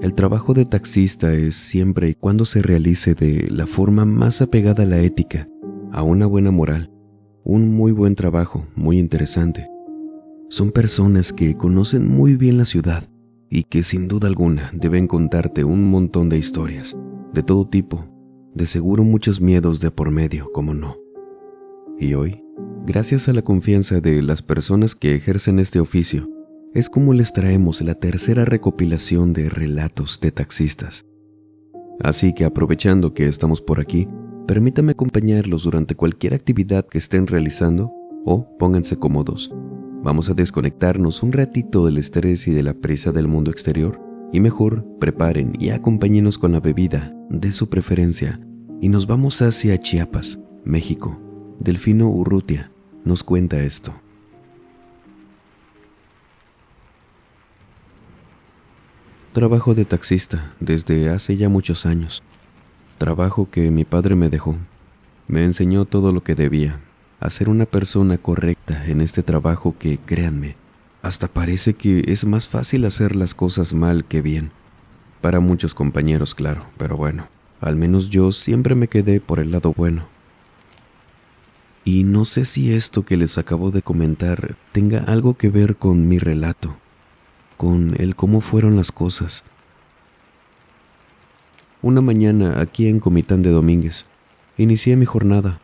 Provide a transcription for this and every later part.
El trabajo de taxista es siempre y cuando se realice de la forma más apegada a la ética, a una buena moral, un muy buen trabajo, muy interesante. Son personas que conocen muy bien la ciudad y que sin duda alguna deben contarte un montón de historias, de todo tipo, de seguro muchos miedos de por medio, como no. Y hoy, gracias a la confianza de las personas que ejercen este oficio, es como les traemos la tercera recopilación de relatos de taxistas. Así que aprovechando que estamos por aquí, permítame acompañarlos durante cualquier actividad que estén realizando o pónganse cómodos. Vamos a desconectarnos un ratito del estrés y de la prisa del mundo exterior y mejor preparen y acompáñenos con la bebida de su preferencia y nos vamos hacia Chiapas, México. Delfino Urrutia nos cuenta esto. Trabajo de taxista desde hace ya muchos años. Trabajo que mi padre me dejó. Me enseñó todo lo que debía, a ser una persona correcta en este trabajo que, créanme, hasta parece que es más fácil hacer las cosas mal que bien. Para muchos compañeros, claro, pero bueno, al menos yo siempre me quedé por el lado bueno. Y no sé si esto que les acabo de comentar tenga algo que ver con mi relato, con el cómo fueron las cosas. Una mañana aquí en Comitán de Domínguez, inicié mi jornada,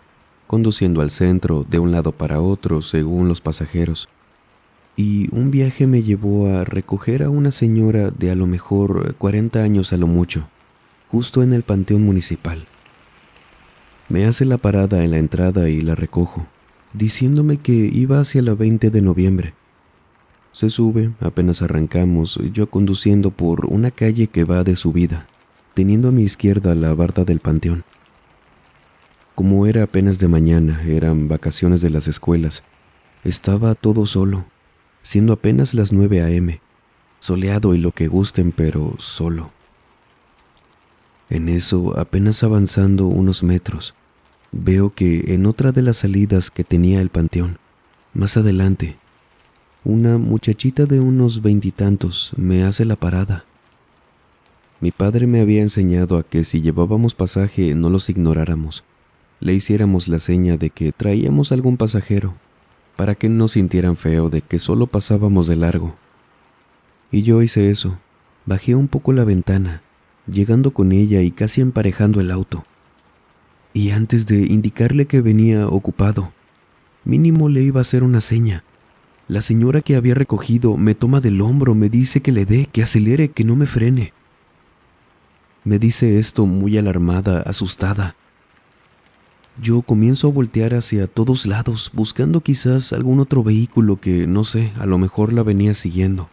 conduciendo al centro de un lado para otro según los pasajeros. Y un viaje me llevó a recoger a una señora de a lo mejor 40 años a lo mucho, justo en el panteón municipal. Me hace la parada en la entrada y la recojo, diciéndome que iba hacia la 20 de noviembre. Se sube, apenas arrancamos, yo conduciendo por una calle que va de subida, teniendo a mi izquierda la barda del panteón. Como era apenas de mañana, eran vacaciones de las escuelas, estaba todo solo, siendo apenas las 9 a.m., soleado y lo que gusten, pero solo. En eso, apenas avanzando unos metros, veo que en otra de las salidas que tenía el panteón, más adelante, una muchachita de unos 20 y tantos me hace la parada. Mi padre me había enseñado a que si llevábamos pasaje no los ignoráramos, le hiciéramos la seña de que traíamos algún pasajero, para que no sintieran feo de que solo pasábamos de largo. Y yo hice eso, bajé un poco la ventana, llegando con ella y casi emparejando el auto. Y antes de indicarle que venía ocupado, mínimo le iba a hacer una seña. La señora que había recogido me toma del hombro, me dice que le dé, que acelere, que no me frene. Me dice esto muy alarmada, asustada. Yo comienzo a voltear hacia todos lados, buscando quizás algún otro vehículo que, no sé, a lo mejor la venía siguiendo.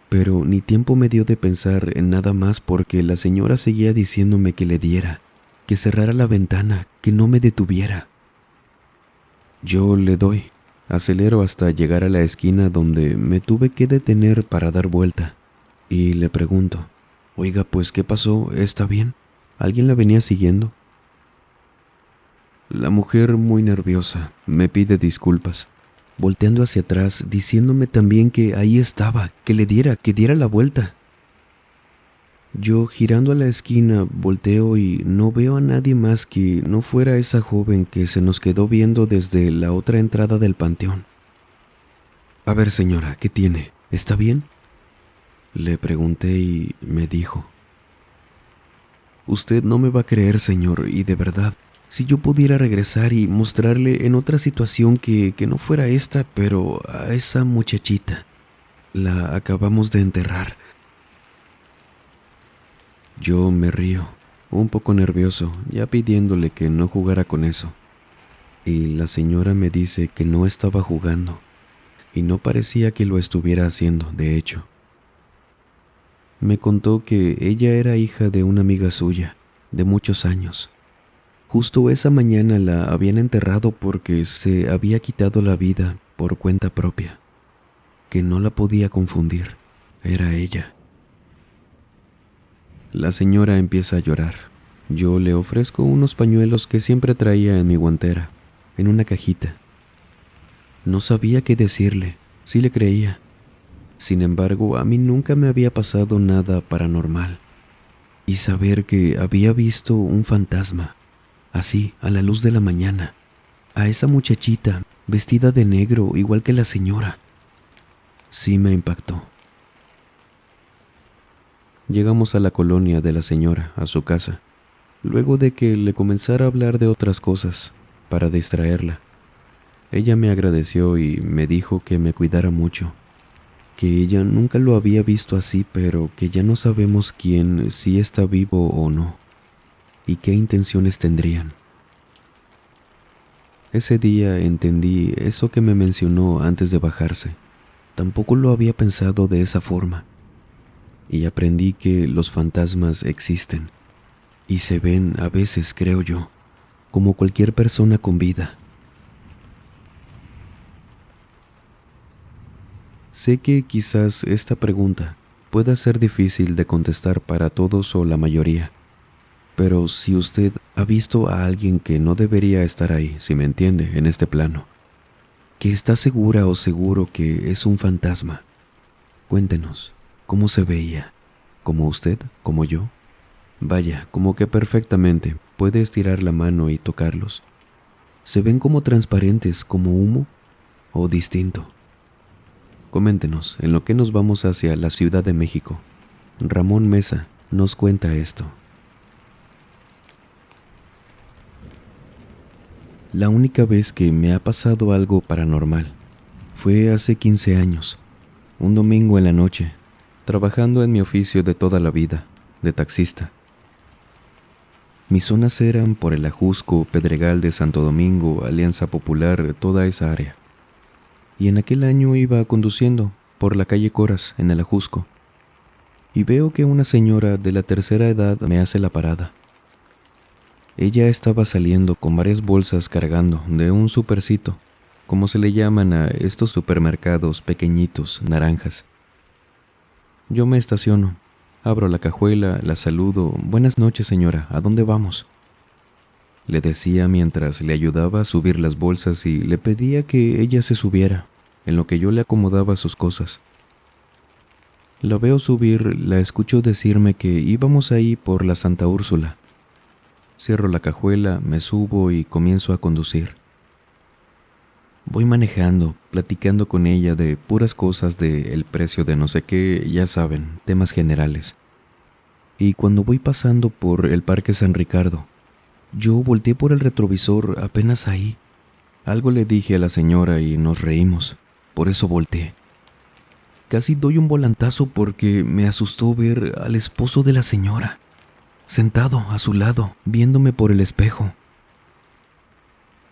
Pero ni tiempo me dio de pensar en nada más porque la señora seguía diciéndome que le diera, que cerrara la ventana, que no me detuviera. Yo le doy, acelero hasta llegar a la esquina donde me tuve que detener para dar vuelta, y le pregunto, «Oiga, pues, ¿qué pasó? ¿Está bien? ¿Alguien la venía siguiendo?» La mujer, muy nerviosa, me pide disculpas, volteando hacia atrás, diciéndome también que ahí estaba, que diera la vuelta. Yo, girando a la esquina, volteo y no veo a nadie más que no fuera esa joven que se nos quedó viendo desde la otra entrada del panteón. «A ver, señora, ¿qué tiene? ¿Está bien?», le pregunté y me dijo, «Usted no me va a creer, señor, y de verdad, si yo pudiera regresar y mostrarle en otra situación que no fuera esta, pero a esa muchachita, la acabamos de enterrar». Yo me río, un poco nervioso, ya pidiéndole que no jugara con eso. Y la señora me dice que no estaba jugando, y no parecía que lo estuviera haciendo, de hecho. Me contó que ella era hija de una amiga suya, de muchos años. Justo esa mañana la habían enterrado porque se había quitado la vida por cuenta propia, que no la podía confundir, era ella. La señora empieza a llorar. Yo le ofrezco unos pañuelos que siempre traía en mi guantera, en una cajita. No sabía qué decirle, sí le creía. Sin embargo, a mí nunca me había pasado nada paranormal. Y saber que había visto un fantasma, así, a la luz de la mañana, a esa muchachita vestida de negro igual que la señora, sí me impactó. Llegamos a la colonia de la señora, a su casa, luego de que le comenzara a hablar de otras cosas, para distraerla. Ella me agradeció y me dijo que me cuidara mucho, que ella nunca lo había visto así, pero que ya no sabemos quién, si está vivo o no, y qué intenciones tendrían. Ese día entendí eso que me mencionó antes de bajarse. Tampoco lo había pensado de esa forma. Y aprendí que los fantasmas existen, y se ven a veces, creo yo, como cualquier persona con vida. Sé que quizás esta pregunta pueda ser difícil de contestar para todos o la mayoría, pero si usted ha visto a alguien que no debería estar ahí, si me entiende, en este plano, que está segura o seguro que es un fantasma, cuéntenos, ¿cómo se veía? ¿Como usted? ¿Como yo? Vaya, como que perfectamente puede estirar la mano y tocarlos. ¿Se ven como transparentes, como humo? ¿O distinto? Coméntenos en lo que nos vamos hacia la Ciudad de México. Ramón Mesa nos cuenta esto. La única vez que me ha pasado algo paranormal fue hace 15 años, un domingo en la noche, trabajando en mi oficio de toda la vida, de taxista. Mis zonas eran por el Ajusco, Pedregal de Santo Domingo, Alianza Popular, toda esa área. Y en aquel año iba conduciendo por la calle Coras, en el Ajusco, y veo que una señora de la tercera edad me hace la parada. Ella estaba saliendo con varias bolsas cargando de un supercito, como se le llaman a estos supermercados pequeñitos, naranjas. Yo me estaciono, abro la cajuela, la saludo. «Buenas noches, señora, ¿a dónde vamos?», le decía mientras le ayudaba a subir las bolsas y le pedía que ella se subiera, en lo que yo le acomodaba sus cosas. La veo subir, la escucho decirme que íbamos ahí por la Santa Úrsula. Cierro la cajuela, me subo y comienzo a conducir. Voy manejando, platicando con ella de puras cosas de el precio de no sé qué, ya saben, temas generales. Y cuando voy pasando por el Parque San Ricardo, yo volteé por el retrovisor apenas ahí. Algo le dije a la señora y nos reímos, por eso volteé. Casi doy un volantazo porque me asustó ver al esposo de la señora, sentado a su lado, viéndome por el espejo.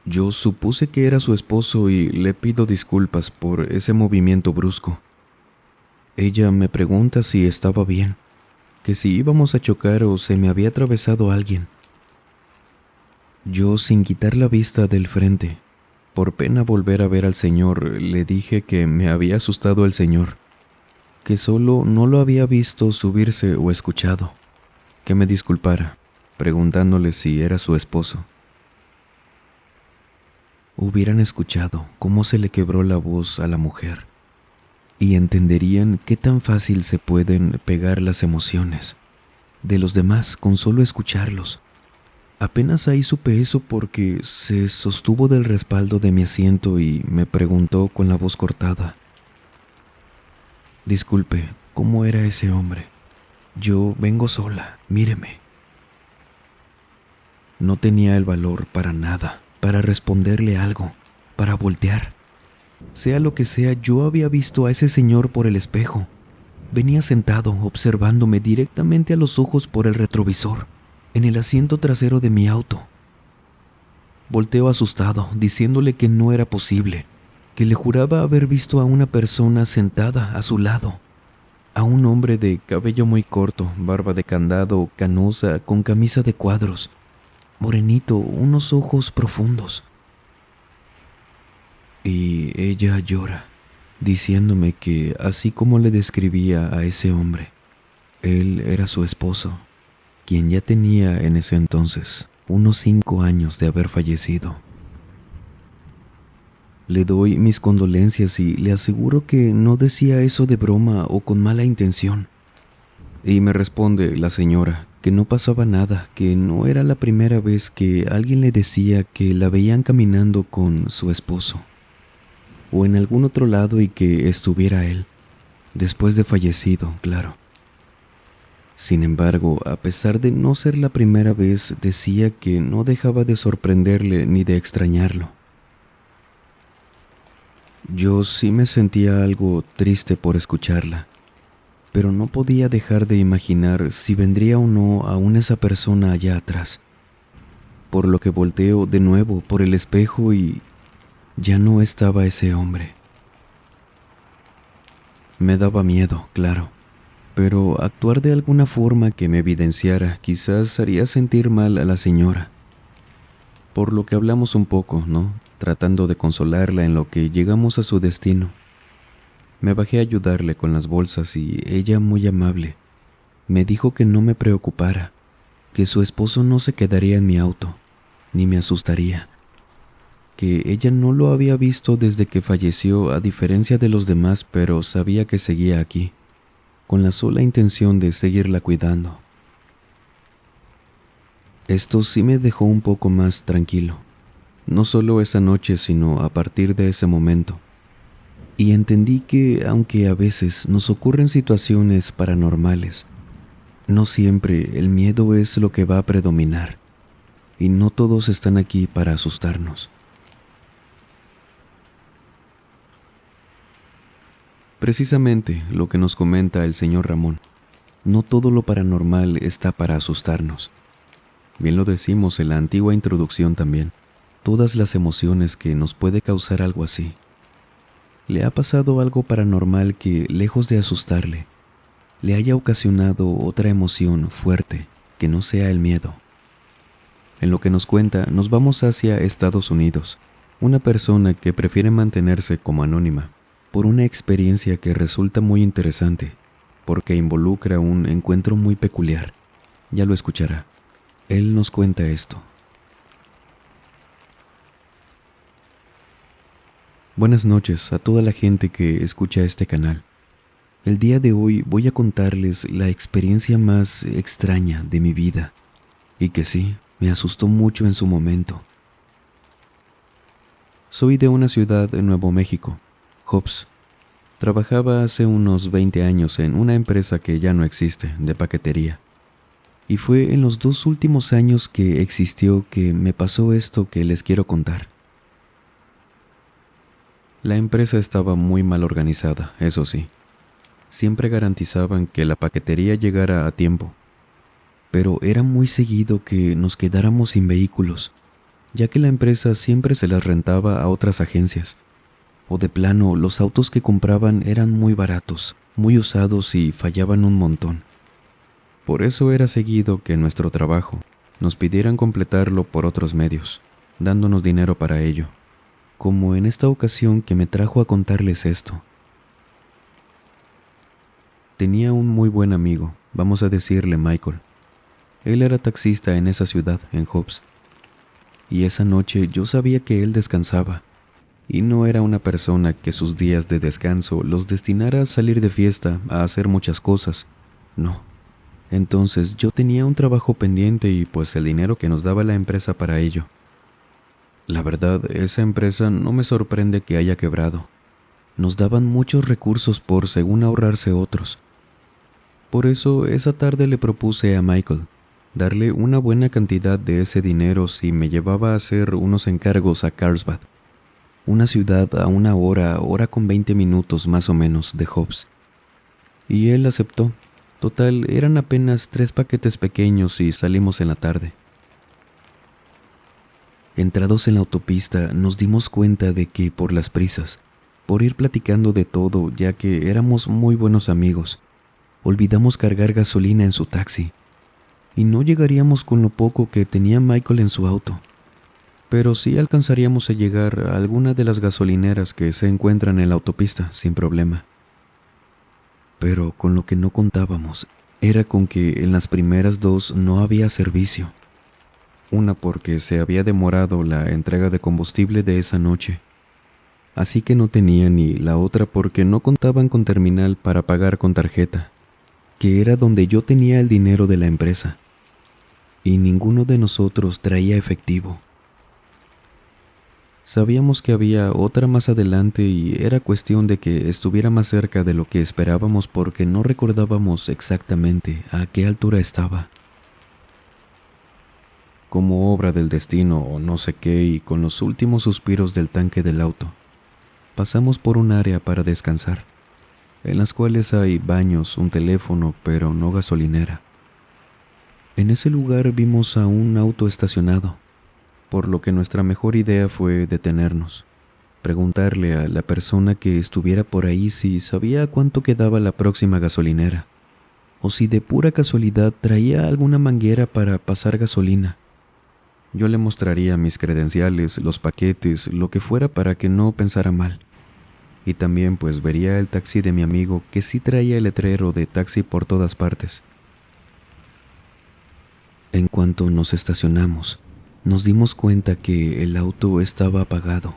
Yo supuse que era su esposo y le pido disculpas por ese movimiento brusco. Ella me pregunta si estaba bien, que si íbamos a chocar o se me había atravesado alguien. Yo, sin quitar la vista del frente, por pena volver a ver al señor, le dije que me había asustado el señor, que solo no lo había visto subirse o escuchado, que me disculpara, preguntándole si era su esposo. Hubieran escuchado cómo se le quebró la voz a la mujer y entenderían qué tan fácil se pueden pegar las emociones de los demás con solo escucharlos. Apenas ahí supe eso porque se sostuvo del respaldo de mi asiento y me preguntó con la voz cortada: «Disculpe, ¿cómo era ese hombre? Yo vengo sola, míreme». No tenía el valor para nada, para responderle algo, para voltear. Sea lo que sea, yo había visto a ese señor por el espejo. Venía sentado, observándome directamente a los ojos por el retrovisor, en el asiento trasero de mi auto. Volteo asustado, diciéndole que no era posible, que le juraba haber visto a una persona sentada a su lado, a un hombre de cabello muy corto, barba de candado, canosa, con camisa de cuadros, morenito, unos ojos profundos. Y ella llora, diciéndome que así como le describía a ese hombre, él era su esposo, quien ya tenía en ese entonces unos 5 años de haber fallecido. Le doy mis condolencias y le aseguro que no decía eso de broma o con mala intención. Y me responde la señora que no pasaba nada, que no era la primera vez que alguien le decía que la veían caminando con su esposo, o en algún otro lado y que estuviera él, después de fallecido, claro. Sin embargo, a pesar de no ser la primera vez, decía que no dejaba de sorprenderle ni de extrañarlo. Yo sí me sentía algo triste por escucharla, pero no podía dejar de imaginar si vendría o no aún esa persona allá atrás, por lo que volteo de nuevo por el espejo y ya no estaba ese hombre. Me daba miedo, claro, pero actuar de alguna forma que me evidenciara quizás haría sentir mal a la señora. Por lo que hablamos un poco, ¿no? Tratando de consolarla en lo que llegamos a su destino. Me bajé a ayudarle con las bolsas y ella, muy amable, me dijo que no me preocupara, que su esposo no se quedaría en mi auto, ni me asustaría, que ella no lo había visto desde que falleció a diferencia de los demás, pero sabía que seguía aquí, con la sola intención de seguirla cuidando. Esto sí me dejó un poco más tranquilo, no solo esa noche, sino a partir de ese momento. Y entendí que, aunque a veces nos ocurren situaciones paranormales, no siempre el miedo es lo que va a predominar, y no todos están aquí para asustarnos. Precisamente lo que nos comenta el señor Ramón, no todo lo paranormal está para asustarnos. Bien lo decimos en la antigua introducción también, todas las emociones que nos puede causar algo así. ¿Le ha pasado algo paranormal que, lejos de asustarle, le haya ocasionado otra emoción fuerte que no sea el miedo? En lo que nos cuenta, nos vamos hacia Estados Unidos, una persona que prefiere mantenerse como anónima, por una experiencia que resulta muy interesante, porque involucra un encuentro muy peculiar. Ya lo escuchará. Él nos cuenta esto. Buenas noches a toda la gente que escucha este canal. El día de hoy voy a contarles la experiencia más extraña de mi vida y que sí, me asustó mucho en su momento. Soy de una ciudad en Nuevo México, Hobbs. Trabajaba hace unos 20 años en una empresa que ya no existe, de paquetería. Y fue en los 2 últimos años que existió que me pasó esto que les quiero contar. La empresa estaba muy mal organizada, eso sí. Siempre garantizaban que la paquetería llegara a tiempo, pero era muy seguido que nos quedáramos sin vehículos, ya que la empresa siempre se las rentaba a otras agencias, o de plano los autos que compraban eran muy baratos, muy usados y fallaban un montón. Por eso era seguido que nuestro trabajo nos pidieran completarlo por otros medios, dándonos dinero para ello. Como en esta ocasión que me trajo a contarles esto. Tenía un muy buen amigo, vamos a decirle Michael. Él era taxista en esa ciudad, en Hobbs. Y esa noche yo sabía que él descansaba, y no era una persona que sus días de descanso los destinara a salir de fiesta, a hacer muchas cosas. No. Entonces yo tenía un trabajo pendiente y pues el dinero que nos daba la empresa para ello. La verdad, esa empresa no me sorprende que haya quebrado. Nos daban muchos recursos por según ahorrarse otros. Por eso esa tarde le propuse a Michael darle una buena cantidad de ese dinero si me llevaba a hacer unos encargos a Carlsbad, una ciudad a 1 hora con 20 minutos más o menos de Hobbs. Y él aceptó. Total, eran apenas 3 paquetes pequeños y salimos en la tarde. Entrados en la autopista, nos dimos cuenta de que por las prisas, por ir platicando de todo, ya que éramos muy buenos amigos, olvidamos cargar gasolina en su taxi, y no llegaríamos con lo poco que tenía Michael en su auto, pero sí alcanzaríamos a llegar a alguna de las gasolineras que se encuentran en la autopista sin problema. Pero con lo que no contábamos era con que en las primeras 2 no había servicio. Una porque se había demorado la entrega de combustible de esa noche, así que no tenía ni la otra porque no contaban con terminal para pagar con tarjeta, que era donde yo tenía el dinero de la empresa, y ninguno de nosotros traía efectivo. Sabíamos que había otra más adelante y era cuestión de que estuviera más cerca de lo que esperábamos porque no recordábamos exactamente a qué altura estaba. Como obra del destino o no sé qué, y con los últimos suspiros del tanque del auto, pasamos por un área para descansar, en las cuales hay baños, un teléfono, pero no gasolinera. En ese lugar vimos a un auto estacionado, por lo que nuestra mejor idea fue detenernos, preguntarle a la persona que estuviera por ahí si sabía cuánto quedaba la próxima gasolinera, o si de pura casualidad traía alguna manguera para pasar gasolina. Yo le mostraría mis credenciales, los paquetes, lo que fuera para que no pensara mal. Y también pues vería el taxi de mi amigo que sí traía el letrero de taxi por todas partes. En cuanto nos estacionamos, nos dimos cuenta que el auto estaba apagado.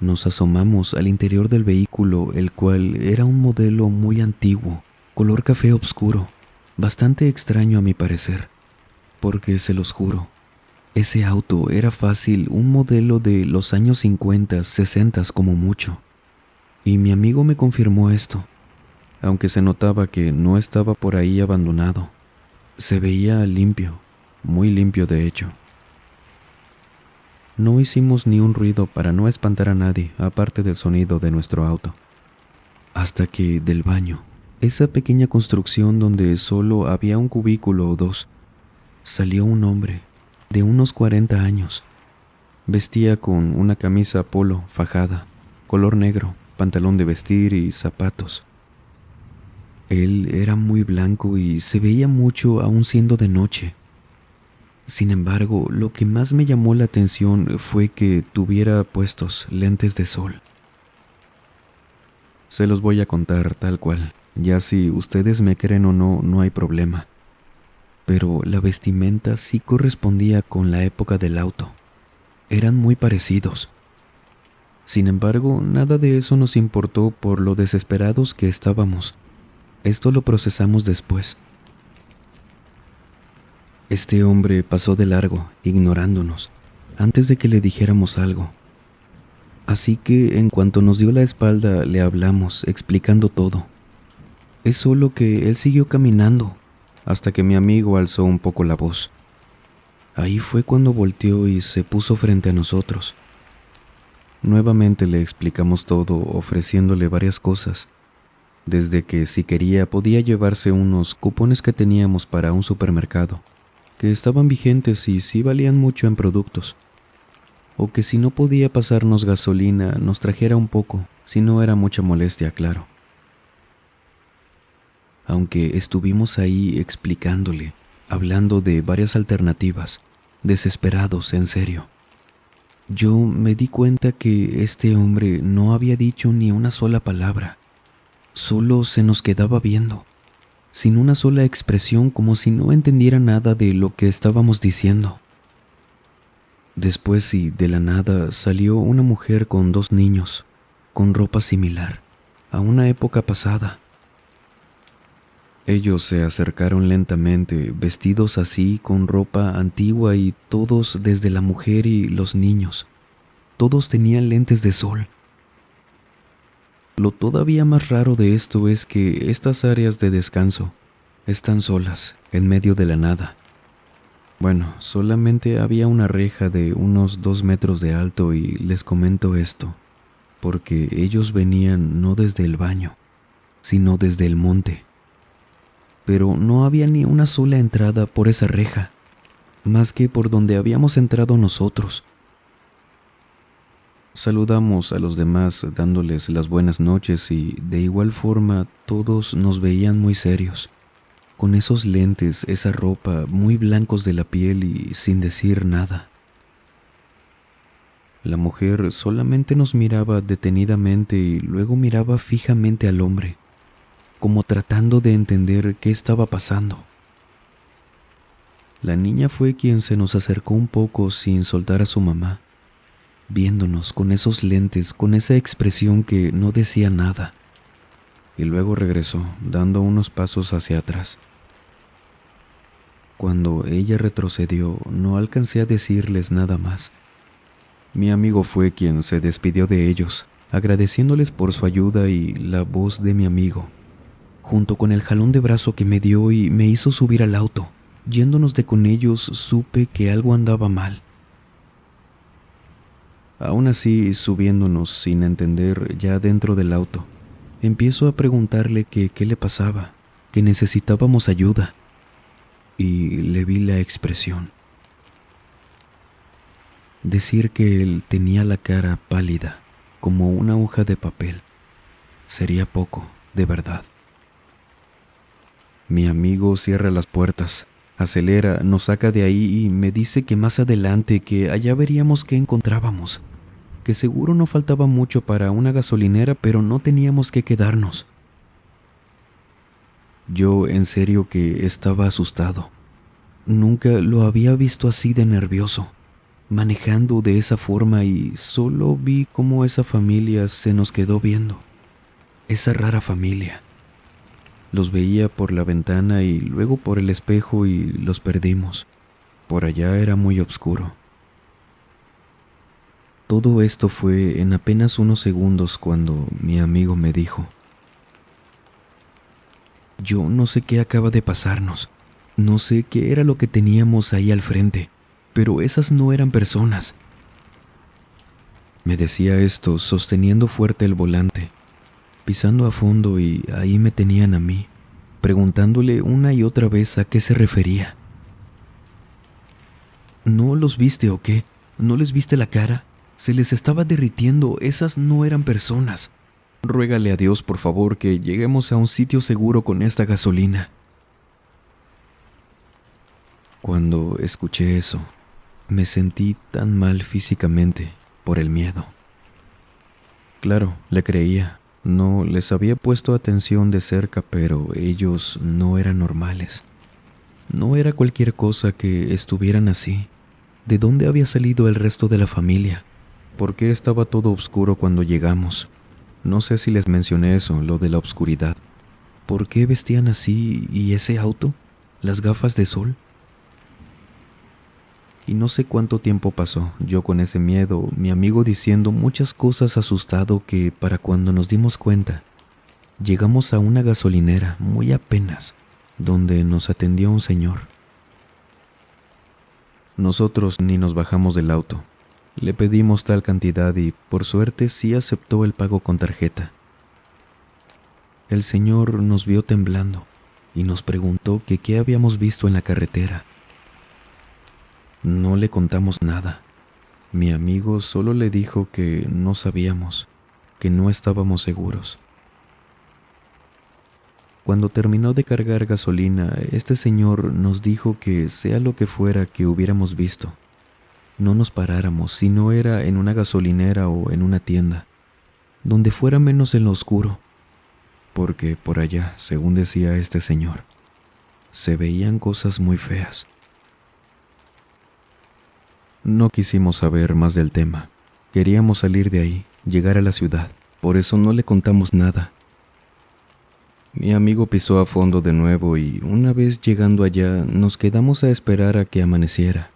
Nos asomamos al interior del vehículo, el cual era un modelo muy antiguo, color café oscuro, bastante extraño a mi parecer, porque se los juro, ese auto era fácil un modelo de los años 50, 60 como mucho. Y mi amigo me confirmó esto, aunque se notaba que no estaba por ahí abandonado. Se veía limpio, muy limpio de hecho. No hicimos ni un ruido para no espantar a nadie, aparte del sonido de nuestro auto. Hasta que del baño, esa pequeña construcción donde solo había un cubículo o dos, salió un hombre de unos 40 años. Vestía con una camisa polo fajada, color negro, pantalón de vestir y zapatos. Él era muy blanco y se veía mucho aún siendo de noche. Sin embargo, lo que más me llamó la atención fue que tuviera puestos lentes de sol. Se los voy a contar tal cual, ya si ustedes me creen o no, no hay problema. Pero la vestimenta sí correspondía con la época del auto. Eran muy parecidos. Sin embargo, nada de eso nos importó por lo desesperados que estábamos. Esto lo procesamos después. Este hombre pasó de largo, ignorándonos, antes de que le dijéramos algo. Así que en cuanto nos dio la espalda, le hablamos, explicando todo. Es solo que él siguió caminando, hasta que mi amigo alzó un poco la voz. Ahí fue cuando volteó y se puso frente a nosotros. Nuevamente le explicamos todo, ofreciéndole varias cosas, desde que si quería podía llevarse unos cupones que teníamos para un supermercado, que estaban vigentes y sí valían mucho en productos, o que si no podía pasarnos gasolina nos trajera un poco, si no era mucha molestia, claro. Aunque estuvimos ahí explicándole, hablando de varias alternativas, desesperados, en serio. Yo me di cuenta que este hombre no había dicho ni una sola palabra, solo se nos quedaba viendo, sin una sola expresión, como si no entendiera nada de lo que estábamos diciendo. Después y de la nada salió una mujer con 2 niños, con ropa similar, a una época pasada. Ellos se acercaron lentamente, vestidos así, con ropa antigua y todos, desde la mujer y los niños, todos tenían lentes de sol. Lo todavía más raro de esto es que estas áreas de descanso están solas, en medio de la nada. Bueno, solamente había una reja de unos 2 metros de alto y les comento esto, porque ellos venían no desde el baño, sino desde el monte. Pero no había ni una sola entrada por esa reja, más que por donde habíamos entrado nosotros. Saludamos a los demás dándoles las buenas noches y de igual forma todos nos veían muy serios, con esos lentes, esa ropa, muy blancos de la piel y sin decir nada. La mujer solamente nos miraba detenidamente y luego miraba fijamente al hombre, como tratando de entender qué estaba pasando. La niña fue quien se nos acercó un poco sin soltar a su mamá, viéndonos con esos lentes, con esa expresión que no decía nada. Y luego regresó, dando unos pasos hacia atrás. Cuando ella retrocedió, no alcancé a decirles nada más. Mi amigo fue quien se despidió de ellos, agradeciéndoles por su ayuda, y la voz de mi amigo, junto con el jalón de brazo que me dio y me hizo subir al auto. Yéndonos de con ellos, supe que algo andaba mal. Aún así, subiéndonos sin entender, ya dentro del auto, empiezo a preguntarle que qué le pasaba, que necesitábamos ayuda, y le vi la expresión. Decir que él tenía la cara pálida, como una hoja de papel, sería poco, de verdad. Mi amigo cierra las puertas, acelera, nos saca de ahí y me dice que más adelante, que allá veríamos qué encontrábamos, que seguro no faltaba mucho para una gasolinera, pero no teníamos que quedarnos. Yo en serio que estaba asustado. Nunca lo había visto así de nervioso, manejando de esa forma, y solo vi cómo esa familia se nos quedó viendo. Esa rara familia. Los veía por la ventana y luego por el espejo y los perdimos. Por allá era muy oscuro. Todo esto fue en apenas unos segundos cuando mi amigo me dijo: yo no sé qué acaba de pasarnos, no sé qué era lo que teníamos ahí al frente, pero esas no eran personas. Me decía esto sosteniendo fuerte el volante, pisando a fondo, y ahí me tenían a mí, preguntándole una y otra vez a qué se refería. ¿No los viste o qué? ¿No les viste la cara? Se les estaba derritiendo, esas no eran personas. Ruégale a Dios, por favor, que lleguemos a un sitio seguro con esta gasolina. Cuando escuché eso, me sentí tan mal físicamente por el miedo. Claro, le creía. No les había puesto atención de cerca, pero ellos no eran normales. No era cualquier cosa que estuvieran así. ¿De dónde había salido el resto de la familia? ¿Por qué estaba todo oscuro cuando llegamos? No sé si les mencioné eso, lo de la oscuridad. ¿Por qué vestían así? ¿Y ese auto? ¿Las gafas de sol? Y no sé cuánto tiempo pasó, yo con ese miedo, mi amigo diciendo muchas cosas asustado, que para cuando nos dimos cuenta, llegamos a una gasolinera muy apenas, donde nos atendió un señor. Nosotros ni nos bajamos del auto. Le pedimos tal cantidad y, por suerte, sí aceptó el pago con tarjeta. El señor nos vio temblando y nos preguntó que qué habíamos visto en la carretera. No le contamos nada. Mi amigo solo le dijo que no sabíamos, que no estábamos seguros. Cuando terminó de cargar gasolina, este señor nos dijo que sea lo que fuera que hubiéramos visto, no nos paráramos si no era en una gasolinera o en una tienda, donde fuera menos en lo oscuro, porque por allá, según decía este señor, se veían cosas muy feas. No quisimos saber más del tema. Queríamos salir de ahí, llegar a la ciudad, por eso no le contamos nada. Mi amigo pisó a fondo de nuevo y una vez llegando allá nos quedamos a esperar a que amaneciera.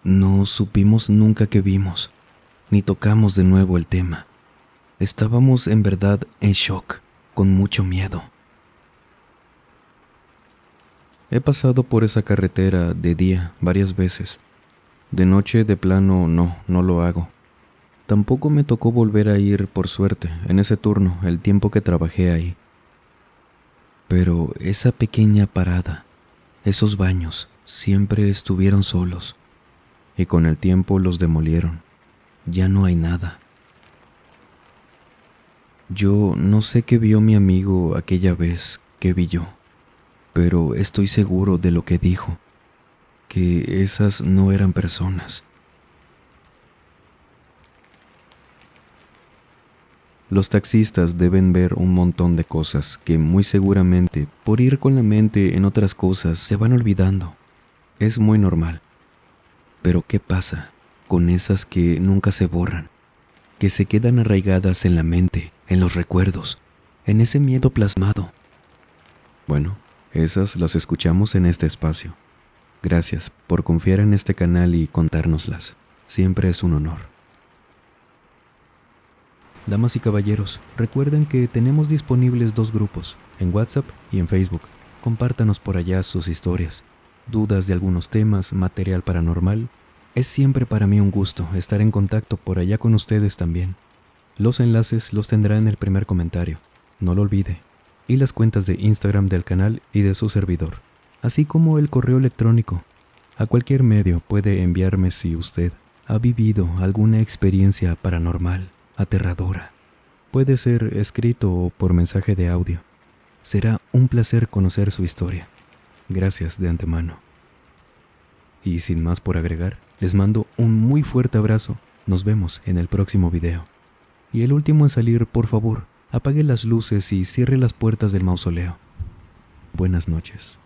No supimos nunca qué vimos, ni tocamos de nuevo el tema. Estábamos en verdad en shock, con mucho miedo. He pasado por esa carretera de día varias veces. De noche de plano no lo hago. Tampoco me tocó volver a ir, por suerte, en ese turno, el tiempo que trabajé ahí. Pero esa pequeña parada, esos baños, siempre estuvieron solos. Y con el tiempo los demolieron. Ya no hay nada. Yo no sé qué vio mi amigo aquella vez que vi yo, pero estoy seguro de lo que dijo, que esas no eran personas. Los taxistas deben ver un montón de cosas que muy seguramente, por ir con la mente en otras cosas, se van olvidando. Es muy normal. Pero ¿qué pasa con esas que nunca se borran, que se quedan arraigadas en la mente, en los recuerdos, en ese miedo plasmado. Bueno, esas las escuchamos en este espacio. Gracias por confiar en este canal y contárnoslas. Siempre es un honor. Damas y caballeros, recuerden que tenemos disponibles 2 grupos, en WhatsApp y en Facebook. Compártanos por allá sus historias, dudas de algunos temas, material paranormal. Es siempre para mí un gusto estar en contacto por allá con ustedes también. Los enlaces los tendrá en el primer comentario, no lo olvide, y las cuentas de Instagram del canal y de su servidor, así como el correo electrónico. A cualquier medio puede enviarme si usted ha vivido alguna experiencia paranormal, aterradora. Puede ser escrito o por mensaje de audio. Será un placer conocer su historia. Gracias de antemano. Y sin más por agregar, les mando un muy fuerte abrazo. Nos vemos en el próximo video. Y el último en salir, por favor, apague las luces y cierre las puertas del mausoleo. Buenas noches.